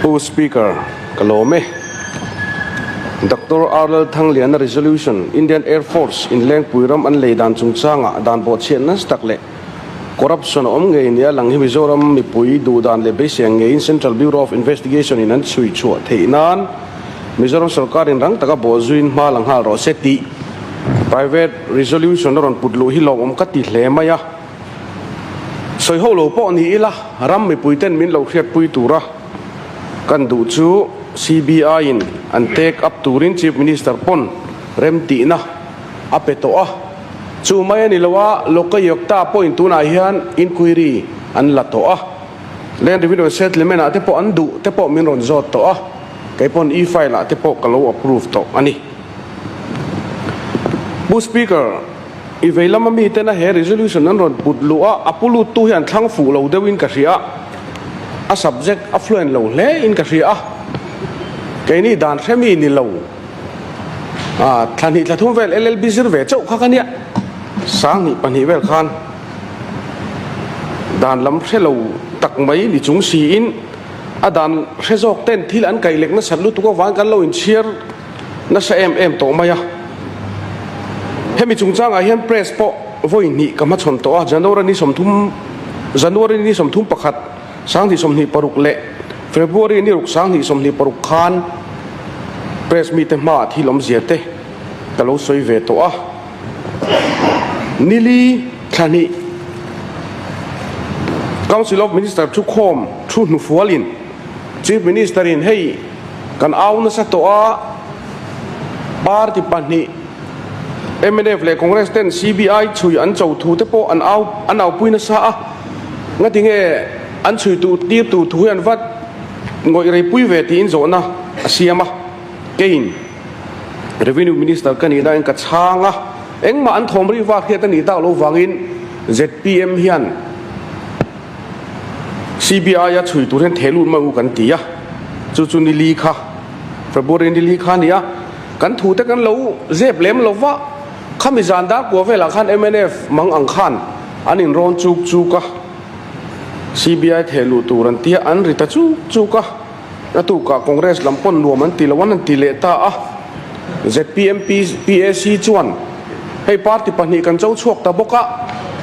Who Speaker Kalome Dr. Lalchhanzova resolution Indian Air Force in Lengpui ram an lei dan chungchang dan bo chen nas takle corruption nge nia lang hi Mizoram mi pui du dan le beseng nge in Central Bureau of Investigation in an chui chu theinan Mizoram sarkar in rang taka bo zuin ma lang ha ro seti private resolution ron putlu hi lo ka ti hle maya soi ho lo po ni ila ram mi pui ten min lo khiat pui tura kan du chu CBI in and take up to Chief Minister Pon rem ti na apeto chu mai ni lawa lokai yokta point tu na hian inquiry an la to land revenue settlement ate po andu te po min ron zot to kai pon e file ate po kalo approve to ani bu speaker iveilama mi te na he resolution an ron putlu apulu tu hian thlang fu lo dewin ka ria a subject affluent lo le in ka ria cái này đàn xem nhìn lâu thằng hít là thung về LLB zir về chỗ khác anh sáng hít pan hít về khan đàn lắm sẽ lâu tắc mấy thì chúng xì in đàn sẽ dọc tên thì là anh cày lệch nó sạt lút có ván cái lâu in chia nó sẽ em tổ mày hết mình chúng ta hiện press po voi nị cái mắt sầm tổ January ni sầm thum pakhat sáng thì sầm nị paruk lệ February ni ruk sang hi som ni paruk khan press meet ma thi lom ziate talo soi ve to nili thani Council of Minister chu khom thu nu fualin Chief Minister in hei kan au na sa to party pani MNF le Congress ten CBI chui an chau thu te po an au puina sa ngati nge an chui tu ti tu thu an vat ngồi rei pui về tin zo na asiama kein revenue minister kanida en ka changa engma an thom ri wa kheta ni ta lo wangin ZPM hian CBI ya chui tu ren thelu ma u kan tia chu ni li kha February ni li kha nia kan thu te kan lo zep lem lo wa khami zanda ko vela khan MNF mang ang khan anin ron chuk ka CBI thelu turan tia an rita chu ka atu ka Congress lampon nuaman tilawan an tileta ZPM PSC chuan hei party pani kan chau chuak ta boka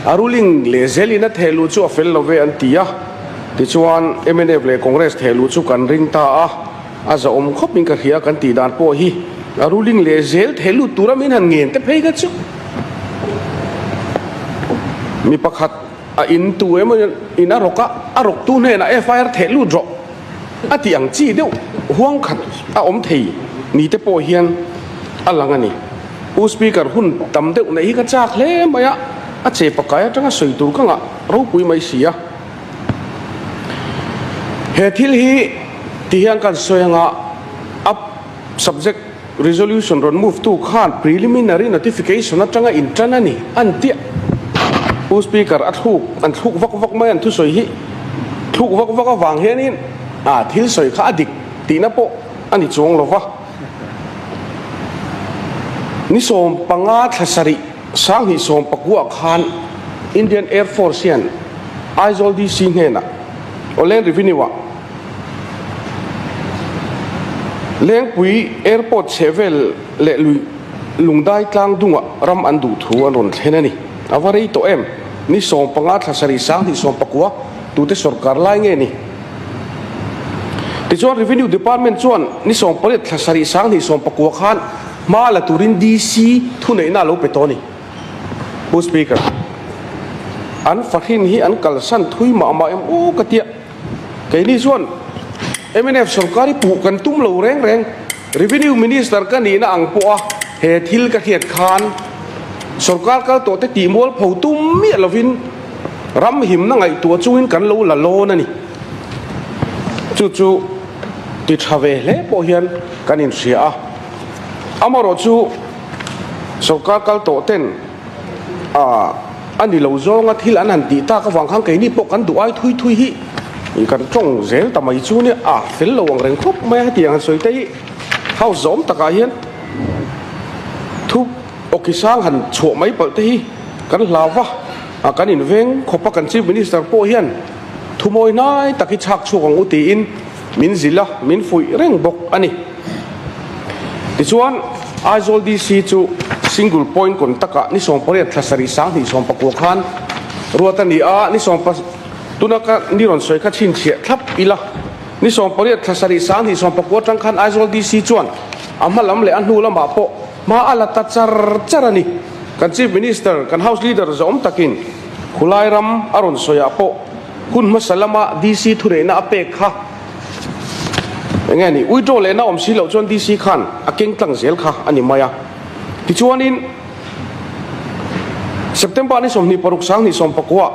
aruling le zelina thelu chu afel love an tia ti chuan MNF le Congress thelu chu kan ring ta aza om khop min ka khia kan ti dan po hi aruling le zel thelu turamin han ngen te phei ga chu mi pakhat in tu em in arok tu ne na FIR thelu dro atiang chi deu huang khat om thei ni te po hian alangani u speaker hun tam deu nei ka chak hle maya a che pakaya tanga soi tu ka nga ro pui mai sia he thil hi ti hian kan soyanga up subject resolution ron move to khan preliminary notification atanga intranani antia u speaker an thuk vak mai an thu soi hi thuk vak wang hianin thil soi kha adik tina po ani chong lova ni som panga thasari sang hi som pakua khan Indian Air Force hian aizol di singhena olen revenue Lengpui airport sevel le lungdai tlang dunga ram andu thu anon thenani avarei to em ni som panga thasari sang hi som pakua tu te sarkar lai nge ni ti chuan revenue department chuan ni som palet thasari sang hi som pakua khan ma la turin DC thu nei na lo petoni bu speaker an fakhin hi an kalsan thui ma em o katia ke ni chuan MNF sarkari pu kan tum lo reng revenue minister ka ni na ang po he thil ka khiat khan sarkar ka to te ti mol phau tum mi lovin ram him na ngai tu chuin kan lo la lo na ni chu ti thave le po hian kanin sia amaro chu sarkar kal to ten ani lo zonga thil an han ti ta ka wang khang ke ni po kan du ai thui hi kan trong zel tamai chu ni fel lo ang reng khop mai tiang soi tei hau zom taka hian thu okisang han chu mai pal te hi kan lawa kan in veng khopa kan chief minister po hian thumoi nai taki chak chu ang uti in มินซิละมินฟุยเร่งบกอันนี้ดิชวนไอโซลดีซีจูซิงเกิลพอยต์คนตะกะนิสองประเทศทัศริสังนิสองปะกัวขันรัวตันดีนิสองปะตุนักนิรอนสวยขัดชินเฉียทับอีละนิสองประเทศทัศริสังนิสองปะกัวจังขันไอโซลดีซีจวนอามาลำเลอันนูละมาโปมาอัลตัดจาร์นี่กันชีฟมินิสเตอร์กันเฮาส์ลีดเดอร์จะอมตะกินคุไลรัมอารอนสวยโปคุณมัสลามาดีซีทุเรนะอเปกค่ะยังไงนี่อุ้ยโจเลนะอมสิเหล่าจวนดีซีขันอาเก่งตั้งเสียลค่ะอันนี้มายาที่ชวนนินเซปเทมเบอร์นี่สมนิปรุกสังนี่สมปกว่า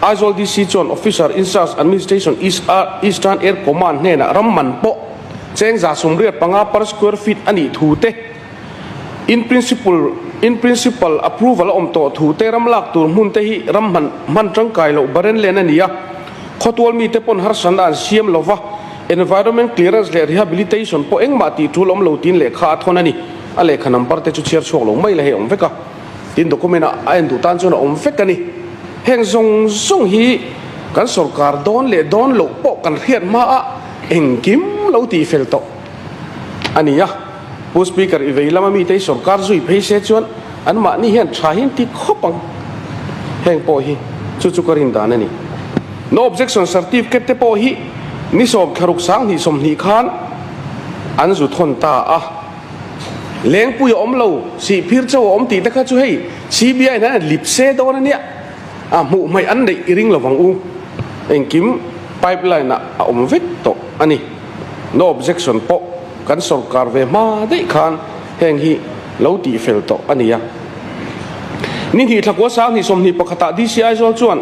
ไอโซลดีซีจวนออฟฟิเซอร์อินซัสแอดมินิสเทชันอีสเทิร์นแอร์คอมมานด์เนี่ยนะรัมมันโปเจงจ่าสมเรียดปังอาper square feetอันนี้ถูเตin principle approval อมโตถูเตรัมลักตัวมุนเตหิรัมมันจังไกโลบาร์เรนเลนันนี่ยข้อตัวมีเตปนฮาร์สันดานเซียมโลวะ environment clearance และ rehabilitation พอเอ็งมาตีทุลอมโลตินเลขาทนนี่อะไรขนมปาร์เตจุเชียร์ช่วงลงไม่เลยอมเฟกะตินด็อกเมนต์อันดูตันจนอมเฟกันนี่เฮงทรงฮีกันสุรการดอนเล่ดอนโลปกันเรียนมาเอ็งกิมโลตีเฟลโตอันนี้ผู้สปีกเกอร์อีเวลามามีแต่สุรการจุยเพย์เซจวนอันมานี่เห็นชายหินที่ขบังเฮงโปฮีจุกรินดานนี่ no objection certificate เตโปฮีนี่สอบขรุกสังนี่สมนิคานอันสุดทนตาเลี้ยงปุยอมเราสีพิรเจ้าอมตีตะข้าช่วยCBIนั่นลิบเซโดนั่นเนี่ยหมู่ไม่อันใดริงระวังเองกิมไพป์ไลน์น่ะอมวิทโตอันนี้ no objection ปกกันสุรการเวมาได้ขานแห่งฮีเลาตีเฟลโตอันนี้นี่ที่ทักว่าสังนี่สมนิปกตาDCIส่วนส่วน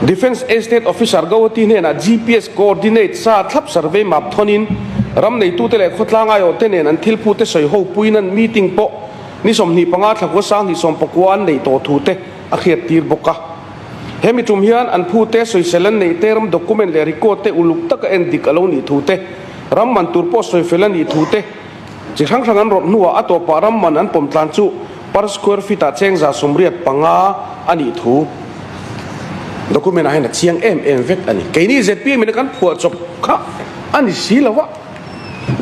Defense Estate Officer ก็ว่าที่เนี่ยนะ GPS coordinate ซาทับ survey map ทนินรำในตู้เตะขดลางไอโอเตเนนันทิลพูเตสอยหูปุยนันมีติงโปนี่สมนิปังอาทักว่าสังนี่สมปกวนในโตทูเตอเขียตีร์บกะเฮมิจุมเฮียนอันพูเตสอยเซลันในเตรัมด็อกิเมนต์เลริโกเตอุลุกตะกเอ็นดิกอโลนี่ทูเตรำมันตูร์โปสอยเฟลันนี่ทูเตจิครั้งนั้นรถนัวอัตโตปารำมันอันปมตันจูper square feet เชงจะสมเรียดปังอาอันนี้ทูด็อกิเมนต์ให้นักเชียงเวกอันนี้แค่นี้เจ็ดปีมันกันผัวจบค่ะอันนี้สิละวะ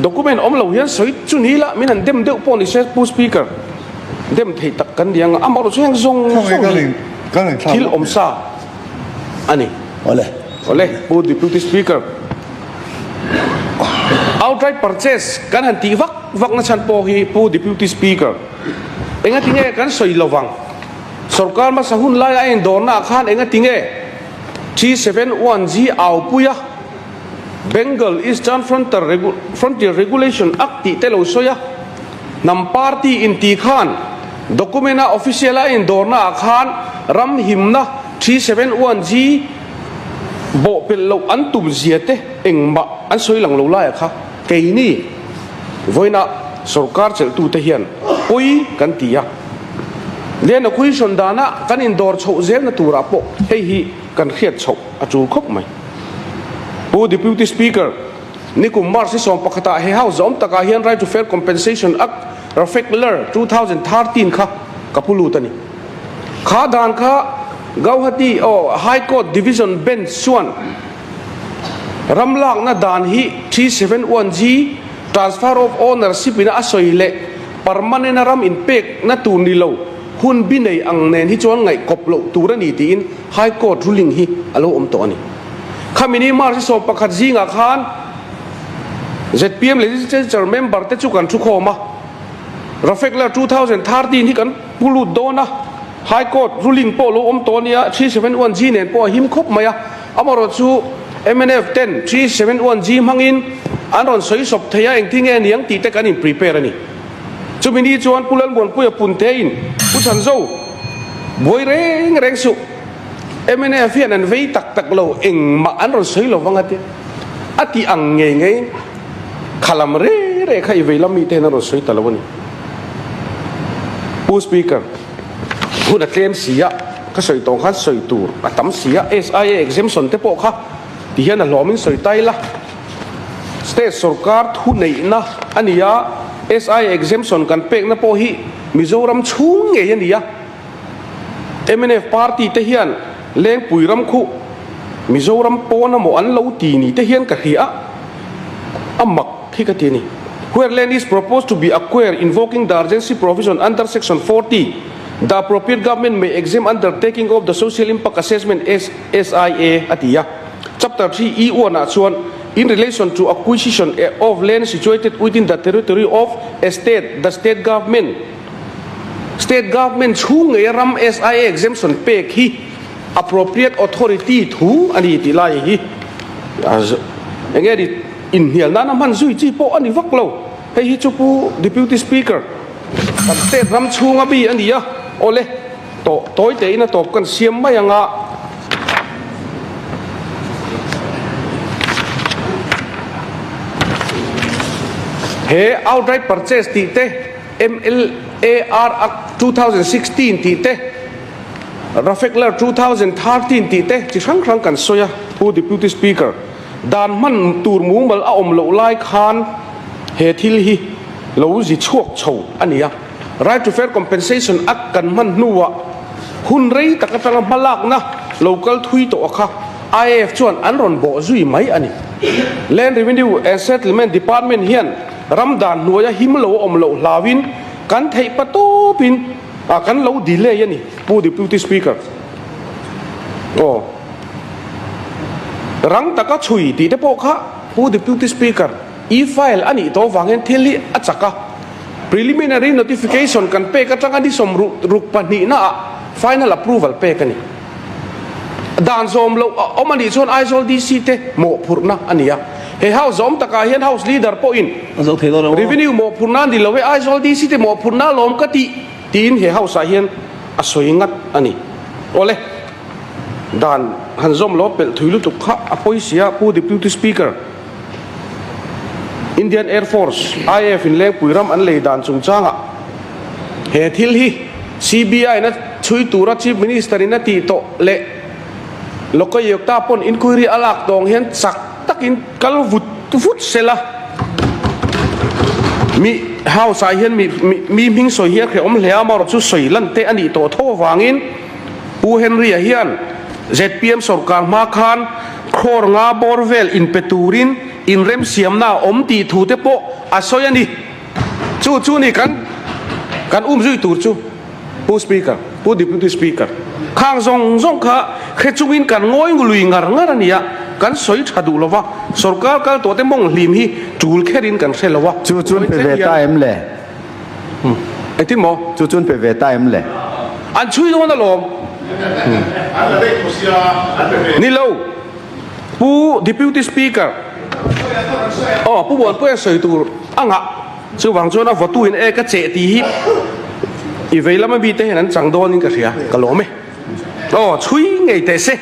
ด็อกิเมนต์อมเราเห็นสวยจุนี่ละมินันเดมเดอุปนิเซสผู้สปีกเกอร์เดมที่ตักกันเดียงอ่ะมาเราช่วยส่งทิลอมซาอันนี้โอเล่ผู้ดิพูติสปีกเกอร์ outright purchase กันหันตีวักนัชันโปฮีผู้ดิพูติสปีกเกอร์เอ็งติงเอกันสวยระวังสุรการมาสังหุนไล่เอ็นโดนหน้าขานเอ็งติงเอG71Gเอาปุยะ Bengal Eastern Frontier Regulation Act ที่เตลูโซยะนำ party อินตีขานด็อกิเมนต์ official เอ็นโดนหน้าขานรำหิมนะ G71G โบเป็นเราอันตุ่มเสียเตเอ็งมาอันสวยหลังเราไล่ค่ะเกยนี่วันน่ะสุรการเจอตูเทียนปุยกันตียะเรียนคุยชนดานะกันอินดอร์โชว์เซลน์ตัวรับปกเฮ้ยกันเครียดโชว์อาจูคบไหมผู้ดิพูติสปีกเกอร์นี่กุมมาร์ซิสอมปกติให้เฮาจอมตะการเฮียน Right to Fair Compensation Act รัฟเฟกเลอร์2013ค่ะกับผู้รู้ตันนี้ข้าด่านข้าเกาหัดีHigh Court Division Bench ส่วนรำลักน่ะด่านฮี T71G Transfer of Ownership น่ะอาศัยเละpermanent น่ะรำอินเป็กน่ะตูนิโลหุ่นบินในอังเนนที่จวนไงกบโลตัวนี้ตีนไฮโคร์ทรูลิงฮีอโลอมตัวนี้ข้ามินิมาร์ซิโซปะขัดจิงอาคาร ZPM legislature member เตจุกันทุกคนมารัฟเฟกเลอร์2013ที่กันพูดโดนนะไฮโคร์ทรูลิงโปโลอมตัวนี้371Gเนี่ยพอหิมคบไหมอะอามารถชู MNF 10 371G มังอินอันนั้นสวยสบเทียเองที่เงี้ยยังตีแต่กันอิน prepare นี่จุดนี้จวนผู้เล่นบอลผู้ยปุ่นเทียนผู้ชันโซ่บวยเร่งสุMNF นั้นเวตักเราเองมาอันนั้นสวยเราฟังกันที่อติอังเงยขลัมเร่ใครเวลามีเทนนั้นสวยตลอดวันนี้ผู้สปีกเกอร์ผู้นักเรียนเสียก็สวยตรงขั้นสวยตัวตั้มเสีย SIA exemption เตปโอค่ะที่เห็นน่ะหล่อมินสวยไตละสเตทสุรการทุนไหนนะอันนี้SI exemption กันเป็กนะพอฮีมิโซรัมชุ่งเงี้ยนี่ยะ MNF party เทียนเลี้ยงปุ๋ยรำคุ Mizoram po na mo an lo ti ni te hian ka hria amak hi ka ti ni where land is proposed to be acquired invoking the urgency provision under section 40 the appropriate government may exempt undertaking of the social impact assessment SIA atia chapter 3 E1 na chuan in relation to acquisition of land situated within the territory of a state the state government chung ram SIA exemption pe hi appropriate authority thu ani ti lai hi as engedi in hial na man zui chi po ani vak lo hei hi chu pu deputy speaker kan state ram chunga bi ani ya ole to toy te ina top kan siam mai anga he outright purchase ti te MLAR Act 2016 ti te Rafekler 2013 ti te chi sang kan soya pu deputy speaker dan man tur mu mal a om lo lai khan he thil hi lo ji chuak chho ania right to fair compensation ak kan man nuwa hun rei takatang malak na local thui to kha IF chuan an ron bo zui mai ani land revenue and settlement department hian ramdan nuya himlo om lo lawin kan thei pato pin kan lo delay ani pu deputy speaker oh rang taka chui ti te po kha pu deputy speaker e-file ani to wangen thili achaka preliminary notification kan pe ka tanga di som ruk pani na final approval pe kani dan som lo omani chon aisol dc te mo phurna ania he house om taka hian house leader po in revenue mo phurna di lo we aisol dc te mo phurna lom ka ti tin he house a hian a soingat ani ole dan hanzom lo pel thuilu tu kha apoisia pu deputy speaker Indian Air Force IF in Lengpui ram an lei dan chungchanga he thil hi CBI na chui tura chief minister in ti to le lokai yok ta pon inquiry alak dong hian sak takin kalvut vut sela mi house a hian mi ming soi hian khe om hlea mar chu soi lan te ani to tho wangin pu Henry a hian ZPM sarkar ma khan khor nga borvel in peturin in rem siam na om ti thu te po asoyani chu ni kan zui tur chu pu speaker pu deputy speaker khang zong kha khechungin kan ngoi ngului ngar ania kan soi thadu lova sarkar kal to te mong lim hi tul kherin kan selova chu pe ve ta em le eti mo chu pe ve ta em le an chui do na lom ni lo pu deputy speaker pu bon pu soi tur anga chu wang chona votu in e ka che ti hi i veila ma bi te han chang don in ka ria ka lo me chui ngei te se